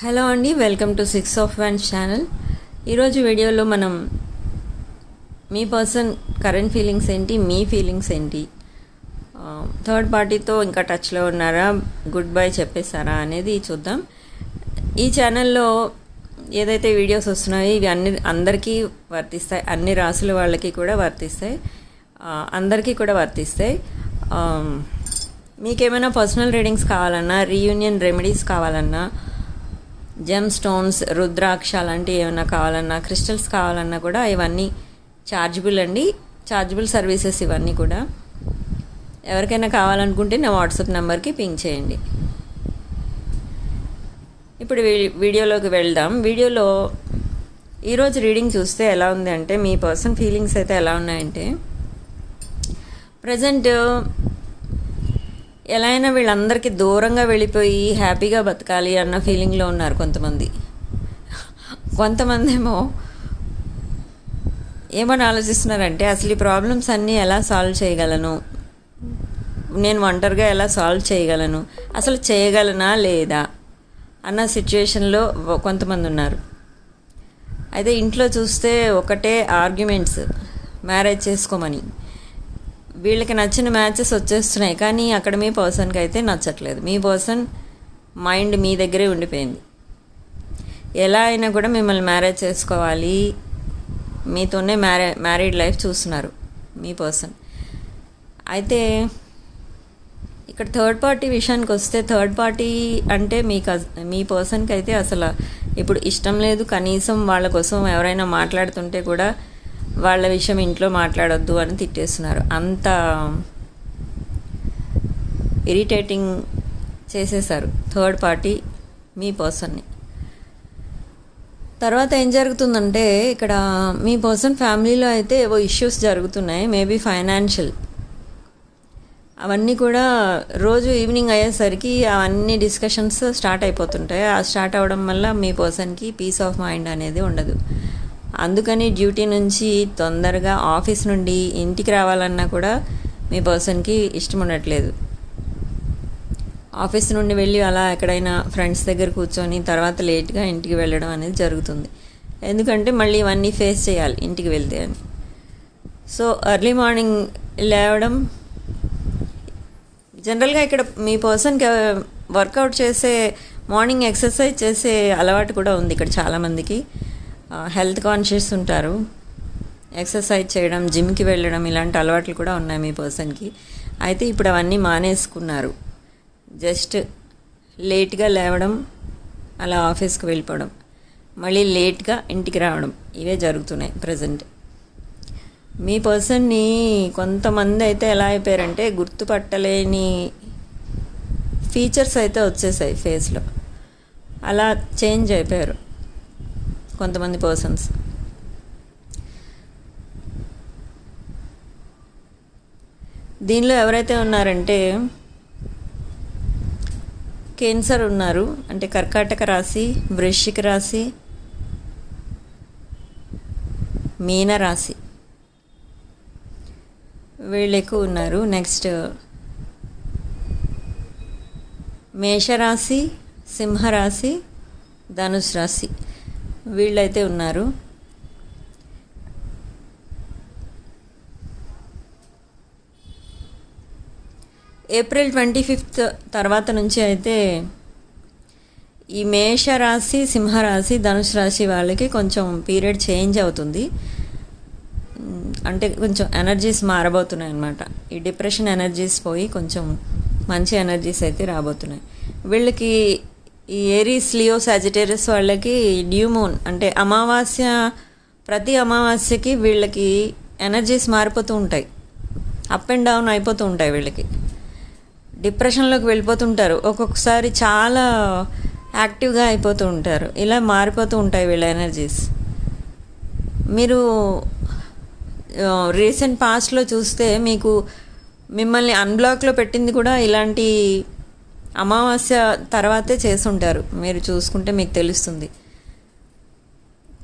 Hello అండి, welcome to 6 of Wands channel. ఈరోజు వీడియోలో మనం మీ పర్సన్ కరెంట్ ఫీలింగ్స్ ఏంటి, మీ ఫీలింగ్స్ ఏంటి, థర్డ్ పార్టీతో ఇంకా టచ్లో ఉన్నారా, గుడ్ బై చెప్పేశారా అనేది చూద్దాం. ఈ ఛానల్లో ఏదైతే వీడియోస్ వస్తున్నాయో ఇవి అందరికీ వర్తిస్తాయి, అన్ని రాసుల వాళ్ళకి కూడా వర్తిస్తాయి, అందరికీ కూడా వర్తిస్తాయి. మీకేమైనా పర్సనల్ రీడింగ్స్ కావాలన్నా, రీయూనియన్ రెమెడీస్ కావాలన్నా, జెమ్ స్టోన్స్, రుద్రాక్ష అలాంటివి ఏమైనా కావాలన్నా, క్రిస్టల్స్ కావాలన్నా కూడా ఇవన్నీ ఛార్జబుల్ అండి, ఛార్జబుల్ సర్వీసెస్ ఇవన్నీ కూడా. ఎవరికైనా కావాలనుకుంటే నా వాట్సాప్ నెంబర్కి పింగ్ చేయండి. ఇప్పుడు వీడియోలోకి వెళ్దాం. వీడియోలో ఈరోజు రీడింగ్ చూస్తే ఎలా ఉంది అంటే, మీ పర్సన్ ఫీలింగ్స్ అయితే ఎలా ఉన్నాయంటే, ప్రజెంట్ ఎలా అయినా వీళ్ళందరికీ దూరంగా వెళ్ళిపోయి హ్యాపీగా బతకాలి అన్న ఫీలింగ్లో ఉన్నారు కొంతమంది. కొంతమంది ఏమో ఏమని ఆలోచిస్తున్నారంటే, అసలు ఈ ప్రాబ్లమ్స్ అన్నీ ఎలా సాల్వ్ చేయగలను, నేను ఒంటరిగా ఎలా సాల్వ్ చేయగలను, అసలు చేయగలనా లేదా అన్న సిచ్యువేషన్లో కొంతమంది ఉన్నారు. అయితే ఇంట్లో చూస్తే ఒకటే ఆర్గ్యుమెంట్స్, మ్యారేజ్ చేసుకోమని. వీళ్ళకి నచ్చిన మ్యాచెస్ వచ్చేస్తున్నాయి, కానీ అక్కడ మీ పర్సన్కి అయితే నచ్చట్లేదు. మీ పర్సన్ మైండ్ మీ దగ్గరే ఉండిపోయింది. ఎలా అయినా కూడా మిమ్మల్ని మ్యారేజ్ చేసుకోవాలి, మీతోనే మ్యారీడ్ లైఫ్ చూస్తున్నారు మీ పర్సన్. అయితే ఇక్కడ థర్డ్ పార్టీ విషయానికి వస్తే, థర్డ్ పార్టీ అంటే మీ పర్సన్కి అయితే అసలు ఇప్పుడు ఇష్టం లేదు. కనీసం వాళ్ళ కోసం ఎవరైనా మాట్లాడుతుంటే కూడా వాళ్ళ విషయం ఇంట్లో మాట్లాడొద్దు అని తిట్టేస్తున్నారు. అంత ఇరిటేటింగ్ చేసేసారు థర్డ్ పార్టీ మీ పర్సన్ని. తర్వాత ఏం జరుగుతుందంటే, ఇక్కడ మీ పర్సన్ ఫ్యామిలీలో అయితే ఏవో ఇష్యూస్ జరుగుతున్నాయి, మేబీ ఫైనాన్షియల్. అవన్నీ కూడా రోజు ఈవినింగ్ అయ్యేసరికి అవన్నీ డిస్కషన్స్ స్టార్ట్ అయిపోతుంటాయి. ఆ స్టార్ట్ అవ్వడం వల్ల మీ పర్సన్కి పీస్ ఆఫ్ మైండ్ అనేది ఉండదు. అందుకని డ్యూటీ నుంచి తొందరగా ఆఫీస్ నుండి ఇంటికి రావాలన్నా కూడా మీ పర్సన్కి ఇష్టం ఉండట్లేదు. ఆఫీస్ నుండి వెళ్ళి అలా ఎక్కడైనా ఫ్రెండ్స్ దగ్గర కూర్చొని తర్వాత లేట్గా ఇంటికి వెళ్ళడం అనేది జరుగుతుంది. ఎందుకంటే మళ్ళీ ఇవన్నీ ఫేస్ చేయాలి ఇంటికి వెళ్తే అని. సో ఎర్లీ మార్నింగ్ లేవడం, జనరల్గా ఇక్కడ మీ పర్సన్కి వర్కౌట్ చేసే, మార్నింగ్ ఎక్సర్సైజ్ చేసే అలవాటు కూడా ఉంది ఇక్కడ చాలామందికి. హెల్త్ కాన్షియస్ ఉంటారు, ఎక్సర్సైజ్ చేయడం, జిమ్కి వెళ్ళడం ఇలాంటి అలవాట్లు కూడా ఉన్నాయి మీ పర్సన్కి. అయితే ఇప్పుడు అవన్నీ మానేసుకున్నారు. జస్ట్ లేట్గా లేవడం, అలా ఆఫీస్కి వెళ్ళిపోవడం, మళ్ళీ లేట్గా ఇంటికి రావడం, ఇవే జరుగుతున్నాయి ప్రజెంట్. మీ పర్సన్ని కొంతమంది అయితే ఎలా అయిపోయారంటే, గుర్తుపట్టలేని ఫీచర్స్ అయితే వచ్చేసాయి ఫేస్లో, అలా చేంజ్ అయిపోయారు కొంతమంది పర్సన్స్. దీనిలో ఎవరైతే ఉన్నారంటే, క్యాన్సర్ ఉన్నారు, అంటే కర్కాటక రాశి, వృశ్చిక రాశి, మీన రాశి, వీళ్ళు ఎక్కువ ఉన్నారు. నెక్స్ట్ మేషరాశి, సింహరాశి, ధనుసు రాశి, వీళ్ళైతే ఉన్నారు. ఏప్రిల్ 25 తర్వాత నుంచి అయితే ఈ మేషరాశి, సింహరాశి, ధనుసు రాశి వాళ్ళకి కొంచెం పీరియడ్ చేంజ్ అవుతుంది. అంటే కొంచెం ఎనర్జీస్ మారబోతున్నాయి అన్నమాట. ఈ డిప్రెషన్ ఎనర్జీస్ పోయి కొంచెం మంచి ఎనర్జీస్ అయితే రాబోతున్నాయి వీళ్ళకి. ఈ ఏరీస్, లియో, సాజిటేరియస్ వాళ్ళకి న్యూ మూన్ అంటే అమావాస్య, ప్రతి అమావాస్యకి వీళ్ళకి ఎనర్జీస్ మారిపోతూ ఉంటాయి, అప్ అండ్ డౌన్ అయిపోతూ ఉంటాయి. వీళ్ళకి డిప్రెషన్లోకి వెళ్ళిపోతుంటారు, ఒక్కొక్కసారి చాలా యాక్టివ్గా అయిపోతూ ఉంటారు, ఇలా మారిపోతూ ఉంటాయి వీళ్ళ ఎనర్జీస్. మీరు రీసెంట్ పాస్ట్లో చూస్తే మిమ్మల్ని అన్బ్లాక్లో పెట్టింది కూడా ఇలాంటి అమావాస్య తర్వాతే చేసుంటారు. మీరు చూసుకుంటే మీకు తెలుస్తుంది.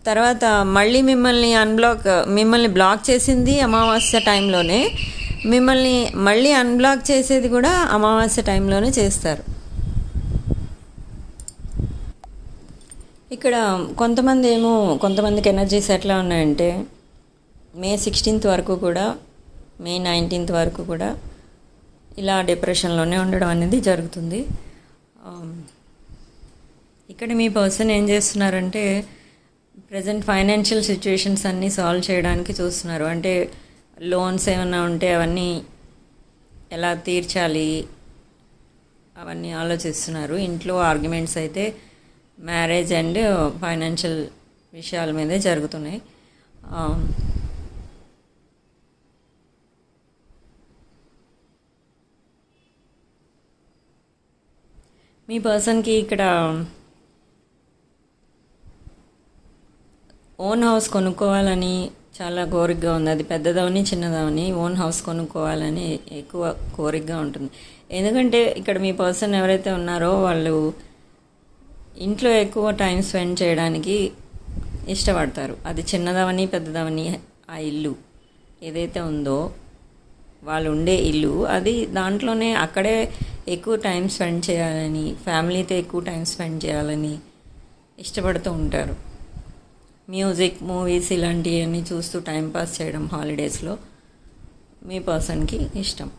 తర్వాత మళ్ళీ మిమ్మల్ని బ్లాక్ చేసింది అమావాస్య టైంలోనే, మిమ్మల్ని మళ్ళీ అన్బ్లాక్ చేసేది కూడా అమావాస్య టైంలోనే చేస్తారు. ఇక్కడ కొంతమందికి ఎనర్జీస్ ఎట్లా ఉన్నాయంటే మే 16th వరకు కూడా, మే 19th వరకు కూడా ఇలా డిప్రెషన్లోనే ఉండడం అనేది జరుగుతుంది. ఇక్కడ మీ పర్సన్ ఏం చేస్తున్నారంటే ప్రజెంట్ ఫైనాన్షియల్ సిచ్యువేషన్స్ అన్నీ సాల్వ్ చేయడానికి చూస్తున్నారు. అంటే లోన్స్ ఏమైనా ఉంటే అవన్నీ ఎలా తీర్చాలి అవన్నీ ఆలోచిస్తున్నారు. ఇంట్లో ఆర్గ్యుమెంట్స్ అయితే మ్యారేజ్ అండ్ ఫైనాన్షియల్ విషయాల మీదే జరుగుతున్నాయి. మీ పర్సన్కి ఇక్కడ ఓన్ హౌస్ కొనుక్కోవాలని చాలా కోరికగా ఉంది. అది పెద్దదవని చిన్నదవని ఓన్ హౌస్ కొనుక్కోవాలని ఎక్కువ కోరికగా ఉంటుంది. ఎందుకంటే ఇక్కడ మీ పర్సన్ ఎవరైతే ఉన్నారో వాళ్ళు ఇంట్లో ఎక్కువ టైం స్పెండ్ చేయడానికి ఇష్టపడతారు. అది చిన్నదవని పెద్దదవని ఆ ఇల్లు ఏదైతే ఉందో వాళ్ళు ఉండే ఇల్లు, అది దాంట్లోనే అక్కడే ఎక్కువ టైం స్పెండ్ చేయాలని, ఫ్యామిలీతో ఎక్కువ టైం స్పెండ్ చేయాలని ఇష్టపడుతూ ఉంటారు. మ్యూజిక్, మూవీస్ ఇలాంటివన్నీ చూస్తూ టైంపాస్ చేయడం హాలిడేస్లో మీ పర్సన్కి ఇష్టం.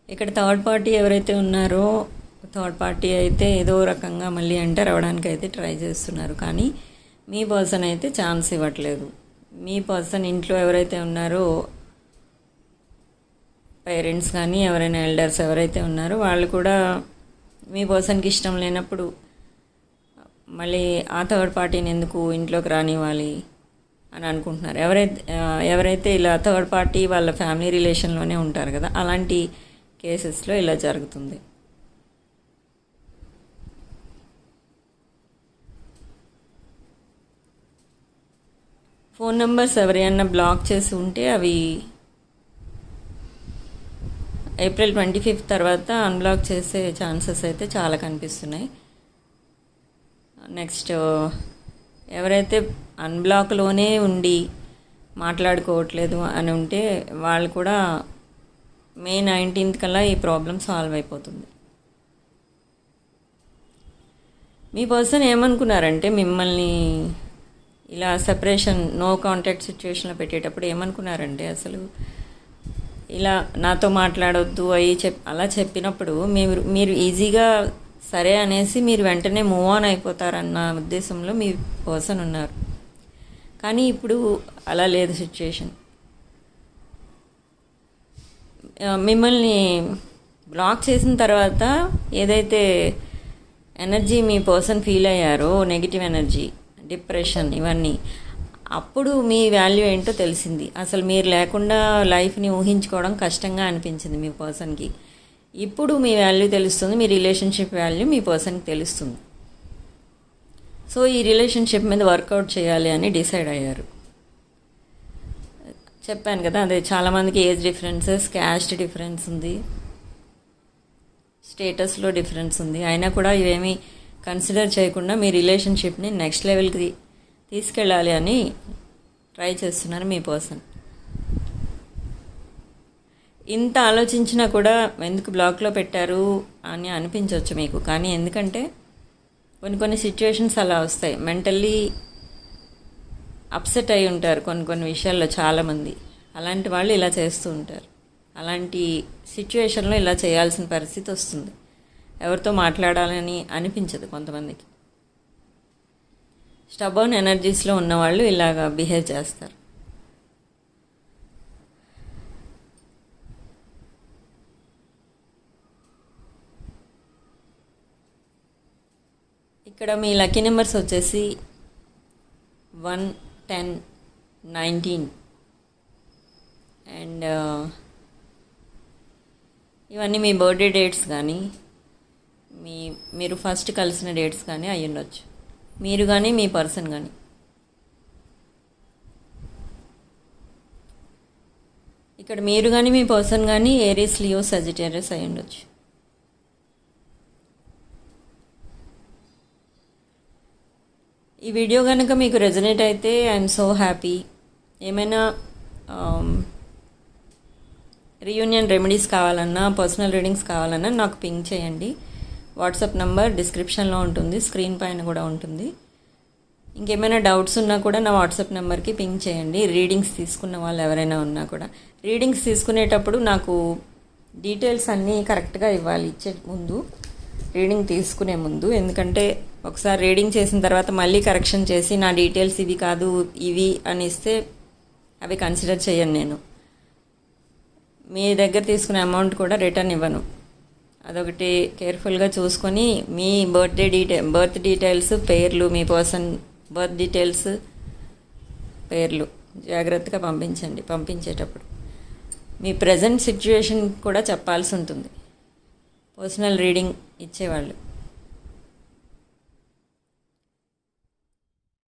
ఇక్కడ థర్డ్ పార్టీ ఎవరైతే ఉన్నారో థర్డ్ పార్టీ అయితే ఏదో రకంగా మళ్ళీ ఎంటర్ అవ్వడానికి అయితే ట్రై చేస్తున్నారు. కానీ మీ పర్సన్ అయితే ఛాన్స్ ఇవ్వట్లేదు. మీ పర్సన్ ఇంట్లో ఎవరైతే ఉన్నారో పేరెంట్స్ కానీ ఎవరైనా ఎల్డర్స్ ఎవరైతే ఉన్నారో వాళ్ళు కూడా మీ పర్సన్కి ఇష్టం లేనప్పుడు మళ్ళీ ఆ థర్డ్ పార్టీని ఎందుకు ఇంట్లోకి రానివ్వాలి అని అనుకుంటున్నారు. ఎవరైతే ఇలా థర్డ్ పార్టీ వాళ్ళ ఫ్యామిలీ రిలేషన్లోనే ఉంటారు కదా, అలాంటి కేసెస్లో ఇలా జరుగుతుంది. ఫోన్ నెంబర్స్ ఎవరైనా బ్లాక్ చేసి ఉంటే అవి April 25th తర్వాత అన్బ్లాక్ చేసే ఛాన్సెస్ అయితే చాలా కనిపిస్తున్నాయి. నెక్స్ట్ ఎవరైతే అన్బ్లాక్లోనే ఉండి మాట్లాడుకోవట్లేదు అని ఉంటే వాళ్ళు కూడా May 19th కల్లా ఈ ప్రాబ్లం సాల్వ్ అయిపోతుంది. మీ పర్సన్ ఏమనుకున్నారంటే మిమ్మల్ని ఇలా సెపరేషన్, నో కాంటాక్ట్ సిచ్యువేషన్లో పెట్టేటప్పుడు ఏమనుకున్నారంటే అసలు ఇలా నాతో మాట్లాడొద్దు అలా చెప్పినప్పుడు మీరు ఈజీగా సరే అనేసి మీరు వెంటనే మూవ్ ఆన్ అయిపోతారన్న ఉద్దేశంలో మీ పర్సన్ ఉన్నారు. కానీ ఇప్పుడు అలా లేదు సిచ్యువేషన్. మిమ్మల్ని బ్లాక్ చేసిన తర్వాత ఏదైతే ఎనర్జీ మీ పర్సన్ ఫీల్ అయ్యారో, నెగిటివ్ ఎనర్జీ, డిప్రెషన్, ఇవన్నీ అప్పుడు మీ వాల్యూ ఏంటో తెలిసింది. అసలు మీరు లేకుండా లైఫ్ని ఊహించుకోవడం కష్టంగా అనిపించింది మీ పర్సన్కి. ఇప్పుడు మీ వాల్యూ తెలుస్తుంది, మీ రిలేషన్షిప్ వాల్యూ మీ పర్సన్కి తెలుస్తుంది. సో ఈ రిలేషన్షిప్ మీద వర్కౌట్ చేయాలి అని డిసైడ్ అయ్యారు. చెప్పాను కదా, అదే చాలామందికి ఏజ్ డిఫరెన్సెస్, క్యాస్ట్ డిఫరెన్స్ ఉంది, స్టేటస్లో డిఫరెన్స్ ఉంది. అయినా కూడా ఇవేమీ కన్సిడర్ చేయకుండా మీ రిలేషన్షిప్ని నెక్స్ట్ లెవెల్కి తీసుకెళ్ళాలి అని ట్రై చేస్తున్నారు మీ పర్సన్. ఇంత ఆలోచించినా కూడా ఎందుకు బ్లాక్లో పెట్టారు అని అనిపించవచ్చు మీకు. కానీ ఎందుకంటే కొన్ని సిచ్యువేషన్స్ అలా వస్తాయి. మెంటల్లీ అప్సెట్ అయి ఉంటారు కొన్ని విషయాల్లో చాలామంది. అలాంటి వాళ్ళు ఇలా చేస్తూ ఉంటారు. అలాంటి సిచ్యువేషన్లో ఇలా చేయాల్సిన పరిస్థితి వస్తుంది. ఎవరితో మాట్లాడాలని అనిపించదు కొంతమందికి. స్టబర్న్ ఎనర్జీస్లో ఉన్నవాళ్ళు ఇలాగా బిహేవ్ చేస్తారు. ఇక్కడ మీ లక్కీ నెంబర్స్ వచ్చేసి 1, 10, 19 అండ్ ఇవన్నీ మీ బర్త్డే డేట్స్ కానీ మీరు ఫస్ట్ కలిసిన డేట్స్ కానీ అయి ఉండొచ్చు. మీరు కానీ మీ పర్సన్ కానీ. ఇక్కడ మీరు కానీ మీ పర్సన్ కానీ ఏరీస్, లియో, సజిటేరియస్ అయి ఉండొచ్చు. ఈ వీడియో కనుక మీకు రెజనేట్ అయితే ఐఎమ్ సో హ్యాపీ. ఏమైనా రీయూనియన్ రెమెడీస్ కావాలన్నా, పర్సనల్ రీడింగ్స్ కావాలన్నా నాకు పింగ్ చేయండి. వాట్సాప్ నంబర్ డిస్క్రిప్షన్లో ఉంటుంది, స్క్రీన్ పైన కూడా ఉంటుంది. ఇంకేమైనా డౌట్స్ ఉన్నా కూడా నా వాట్సాప్ నెంబర్కి పింగ్ చేయండి. రీడింగ్స్ తీసుకున్న వాళ్ళు ఎవరైనా ఉన్నా కూడా. రీడింగ్స్ తీసుకునేటప్పుడు నాకు డీటెయిల్స్ అన్నీ కరెక్ట్గా ఇవ్వాలి ఇచ్చే ముందు, రీడింగ్ తీసుకునే ముందు. ఎందుకంటే ఒకసారి రీడింగ్ చేసిన తర్వాత మళ్ళీ కరెక్షన్ చేసి నా డీటెయిల్స్ ఇవి కాదు ఇవి అని ఇస్తే అవి కన్సిడర్ చేయను నేను. మీ దగ్గర తీసుకునే అమౌంట్ కూడా రిటర్న్ ఇవ్వను. అదొకటి కేర్ఫుల్గా చూసుకొని మీ బర్త్ డీటెయిల్స్, పేర్లు, మీ పర్సన్ బర్త్ డీటెయిల్స్, పేర్లు జాగ్రత్తగా పంపించండి. పంపించేటప్పుడు మీ ప్రజెంట్ సిచ్యువేషన్ కూడా చెప్పాల్సి ఉంటుంది పర్సనల్ రీడింగ్ ఇచ్చేవాళ్ళు.